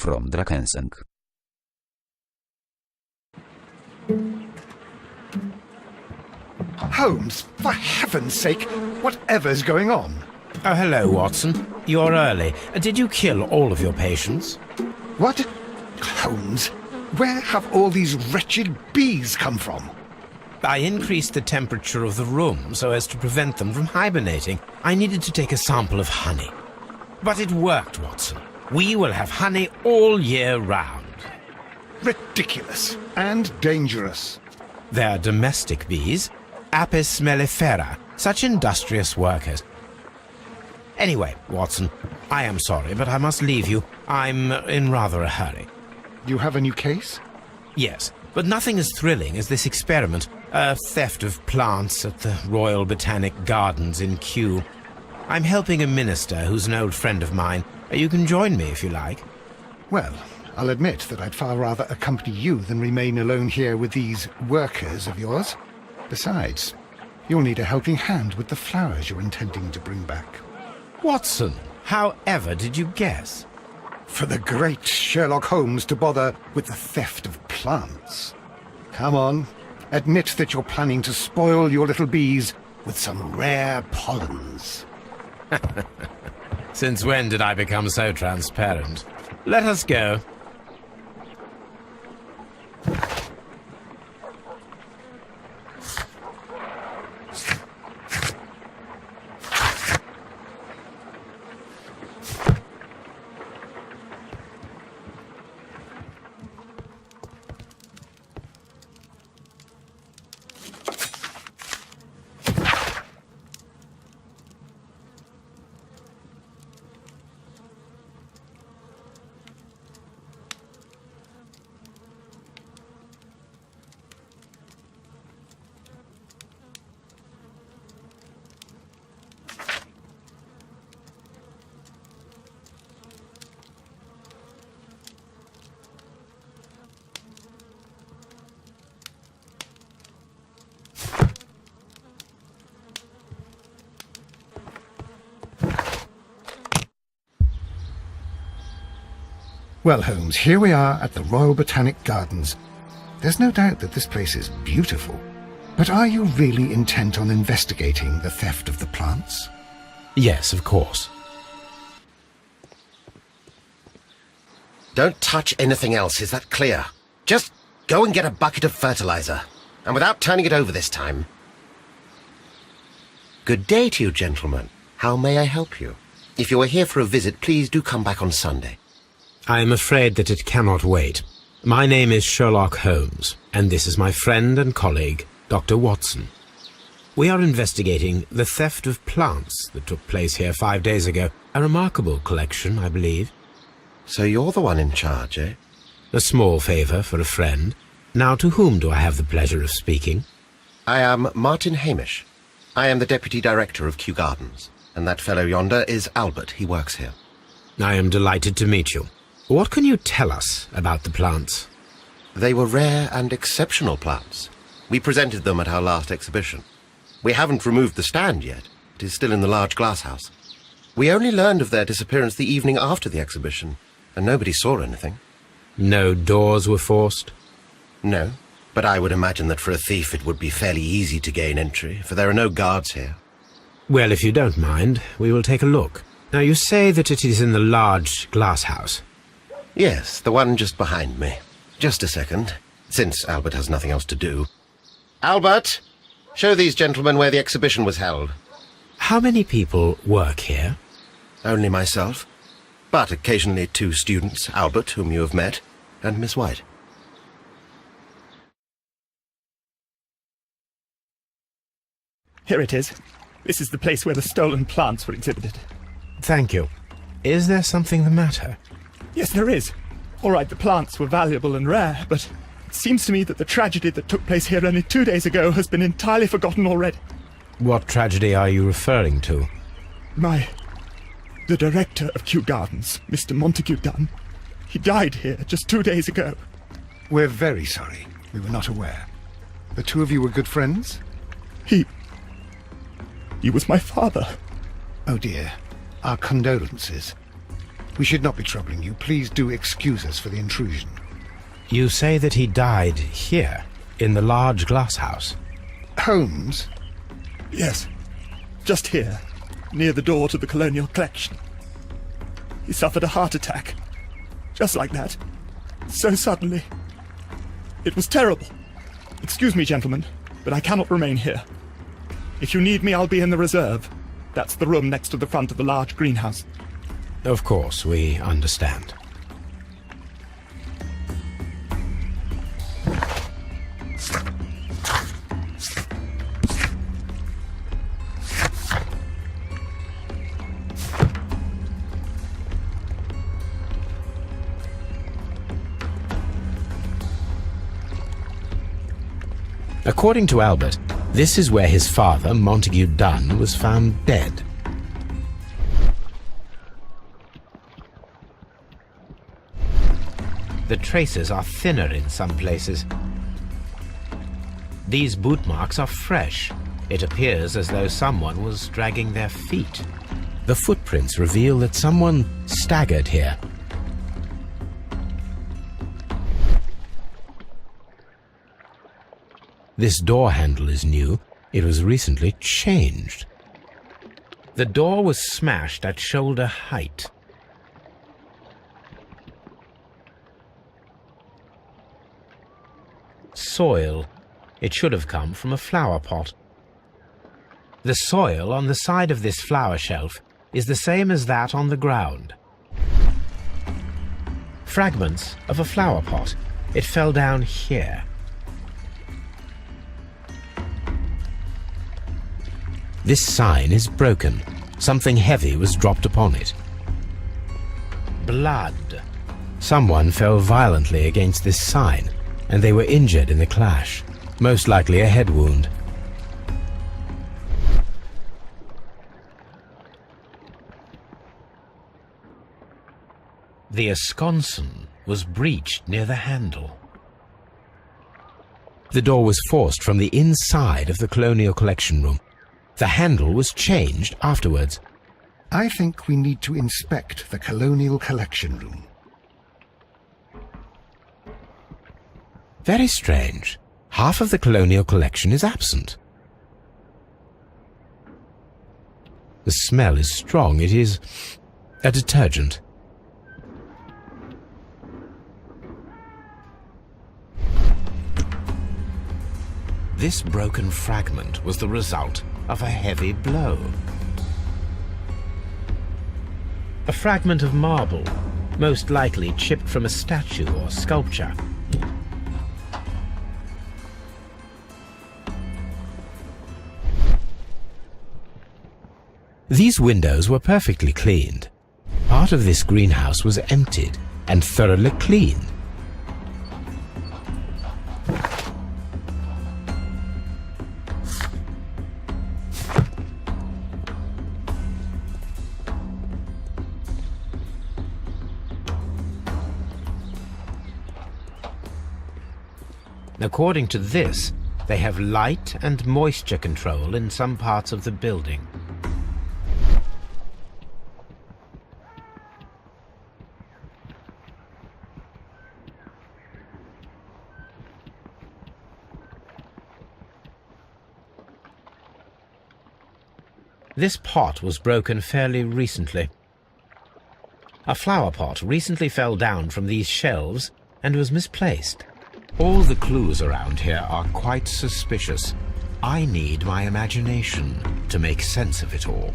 from Drakenseng. Holmes, for heaven's sake, whatever's going on? Oh, hello, Watson. You're early. Did you kill all of your patients? What? Holmes, where have all these wretched bees come from? I increased the temperature of the room so as to prevent them from hibernating. I needed to take a sample of honey. But it worked, Watson. We will have honey all year round. Ridiculous and dangerous. They're domestic bees, Apis mellifera, such industrious workers. Anyway, Watson, I am sorry, but I must leave you. I'm in rather a hurry. You have a new case? Yes, but nothing as thrilling as this experiment. A theft of plants at the Royal Botanic Gardens in Kew. I'm helping a minister who's an old friend of mine. You can join me if you like. Well, I'll admit that I'd far rather accompany you than remain alone here with these workers of yours. Besides, you'll need a helping hand with the flowers you're intending to bring back. Watson, however did you guess? For the great Sherlock Holmes to bother with the theft of plants. Come on, admit that you're planning to spoil your little bees with some rare pollens. Since when did I become so transparent? Let us go. Well, Holmes, here we are at the Royal Botanic Gardens. There's no doubt that this place is beautiful. But are you really intent on investigating the theft of the plants? Yes, of course. Don't touch anything else, is that clear? Just go and get a bucket of fertilizer. And without turning it over this time. Good day to you, gentlemen. How may I help you? If you are here for a visit, please do come back on Sunday. I am afraid that it cannot wait. My name is Sherlock Holmes, and this is my friend and colleague, Dr. Watson. We are investigating the theft of plants that took place here 5 days ago. A remarkable collection, I believe. So you're the one in charge, eh? A small favour for a friend. Now, to whom do I have the pleasure of speaking? I am Martin Hamish. I am the Deputy Director of Kew Gardens, and that fellow yonder is Albert. He works here. I am delighted to meet you. What can you tell us about the plants? They were rare and exceptional plants. We presented them at our last exhibition. We haven't removed the stand yet. It is still in the large glasshouse. We only learned of their disappearance the evening after the exhibition, and nobody saw anything. No doors were forced? No, but I would imagine that for a thief it would be fairly easy to gain entry, for there are no guards here. Well, if you don't mind, we will take a look. Now, you say that it is in the large glasshouse. Yes, the one just behind me. Just a second, since Albert has nothing else to do. Albert, show these gentlemen where the exhibition was held. How many people work here? Only myself, but occasionally 2 students, Albert, whom you have met, and Miss White. Here it is. This is the place where the stolen plants were exhibited. Thank you. Is there something the matter? Yes, there is. All right, the plants were valuable and rare, but it seems to me that the tragedy that took place here only 2 days ago has been entirely forgotten already. What tragedy are you referring to? The director of Kew Gardens, Mr. Montague Dunn, he died here just 2 days ago. We're very sorry. We were not aware. The two of you were good friends? He was my father. Oh dear. Our condolences. We should not be troubling you. Please do excuse us for the intrusion. You say that he died here, in the large glass house? Holmes? Yes, just here, near the door to the colonial collection. He suffered a heart attack. Just like that. So suddenly. It was terrible. Excuse me, gentlemen, but I cannot remain here. If you need me, I'll be in the reserve. That's the room next to the front of the large greenhouse. Of course, we understand. According to Albert, this is where his father, Montague Dunn, was found dead. The traces are thinner in some places. These boot marks are fresh. It appears as though someone was dragging their feet. The footprints reveal that someone staggered here. This door handle is new. It was recently changed. The door was smashed at shoulder height. Soil. It should have come from a flower pot. The soil on the side of this flower shelf is the same as that on the ground. Fragments of a flower pot. It fell down here. This sign is broken. Something heavy was dropped upon it. Blood. Someone fell violently against this sign, and they were injured in the clash, most likely a head wound. The esconsson was breached near the handle. The door was forced from the inside of the Colonial Collection Room. The handle was changed afterwards. I think we need to inspect the Colonial Collection Room. Very strange. Half of the colonial collection is absent. The smell is strong. It is a detergent. This broken fragment was the result of a heavy blow. A fragment of marble, most likely chipped from a statue or sculpture. These windows were perfectly cleaned. Part of this greenhouse was emptied and thoroughly cleaned. According to this, they have light and moisture control in some parts of the building. This pot was broken fairly recently. A flower pot recently fell down from these shelves and was misplaced. All the clues around here are quite suspicious. I need my imagination to make sense of it all.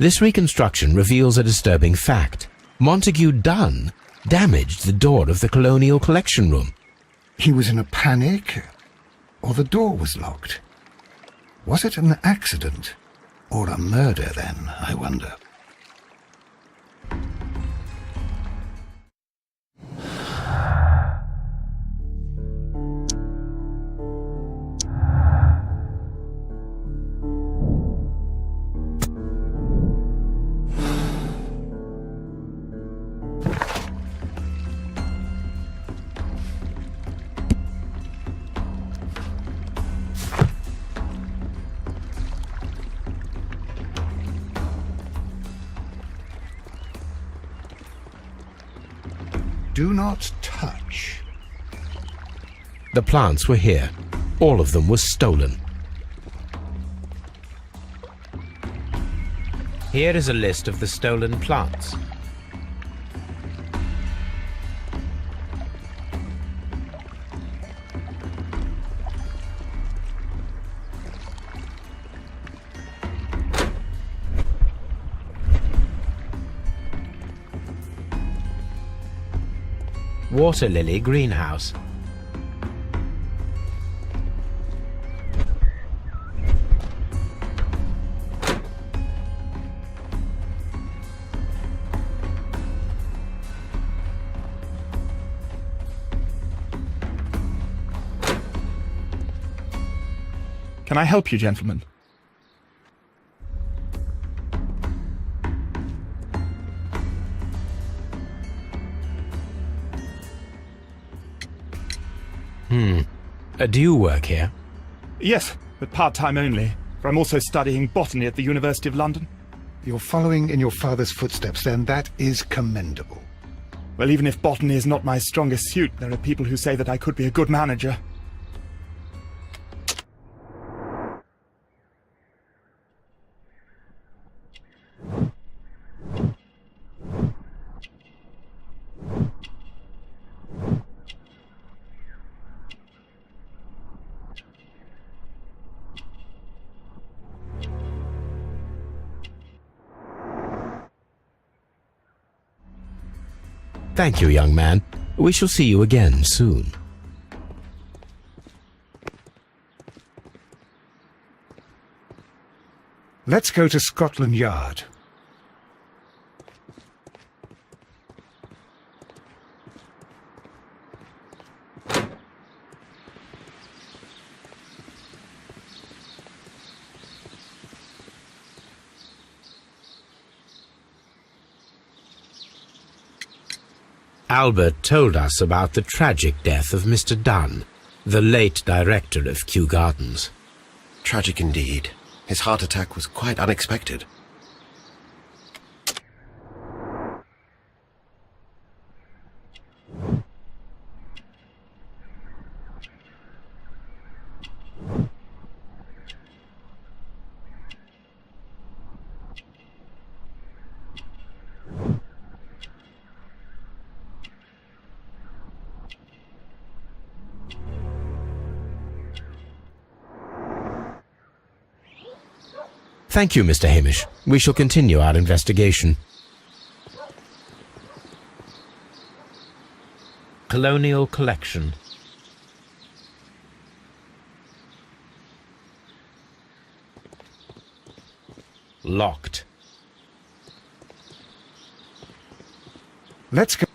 This reconstruction reveals a disturbing fact. Montague Dunn damaged the door of the Colonial Collection Room. He was in a panic, or the door was locked? Was it an accident, or a murder then, I wonder? Do not touch. The plants were here. All of them were stolen. Here is a list of the stolen plants. Water lily greenhouse. Can I help you, gentlemen? Do you work here? Yes, but part-time only, for I'm also studying botany at the University of London. You're following in your father's footsteps, then. That is commendable. Well, even if botany is not my strongest suit, there are people who say that I could be a good manager. Thank you, young man. We shall see you again soon. Let's go to Scotland Yard. Albert told us about the tragic death of Mr. Dunn, the late director of Kew Gardens. Tragic indeed. His heart attack was quite unexpected. Thank you, Mr. Hamish. We shall continue our investigation. Colonial Collection. Locked. Let's go.